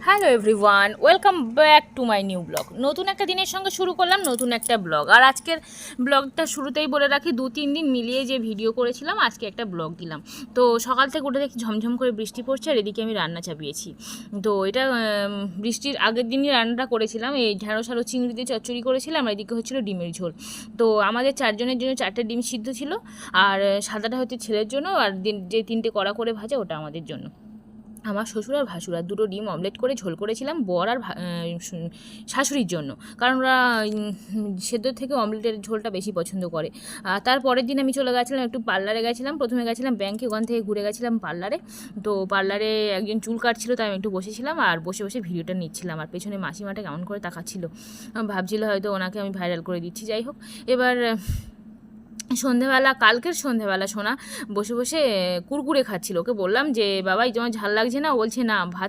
Hello everyone, welcome back to my new blog. নতুন একটা দিনের সঙ্গে শুরু করলাম নতুন একটা ব্লগ। আর আজকের ব্লগটা শুরুতেই বলে রাখি, 2-3 দিন মিলিয়ে যে ভিডিও করেছিলাম আজকে একটা ব্লগ দিলাম। তো সকাল থেকে উঠে দেখি ঝমঝম করে বৃষ্টি পড়ছে, আর এদিকে আমি রান্না চাপিয়েছি। তো এটা বৃষ্টির আগের দিনই রান্নাটা করেছিলাম, এই ঢেঁড়স আলু চিংড়ি দিয়ে চচ্চড়ি করেছিলাম, আর এদিকে হচ্ছিলো ডিমের ঝোল। তো আমাদের 4 জনের জন্য 4টে ডিম সিদ্ধ ছিল, আর সাদাটা হচ্ছে ছেলের জন্য, আর যে 3টে কড়া করে ভাজা ওটা আমাদের জন্য। আমার শ্বশুর আর ভাসুর আর 2টো ডিম অমলেট করে ঝোল করেছিলাম বর আর শাশুড়ির জন্য, কারণ ওরা সেদ্ধ থেকে অমলেটের ঝোলটা বেশি পছন্দ করে। তারপরের দিন আমি চলে গেছিলাম একটু পার্লারে গেছিলাম, প্রথমে গেছিলাম ব্যাংকে, ওখান থেকে ঘুরে গেছিলাম পার্লারে। তো পার্লারে একজন চুল কাটছিল, তাই আমি একটু বসেছিলাম আর বসে বসে ভিডিওটা নিচ্ছিলাম, আর পেছনে মাসিমাটা কেমন করে তাকাচ্ছিল, ভাবছিল হয়তো ওনাকে আমি ভাইরাল করে দিচ্ছি। যাই হোক, এবার কালকের সন্ধেবেলা সোনা বসে বসে কুরকুরে খাচ্ছিল। ওকে বললাম যে বাবা এই তোমার ঝাল লাগছে না? ও বলছে না, ভাত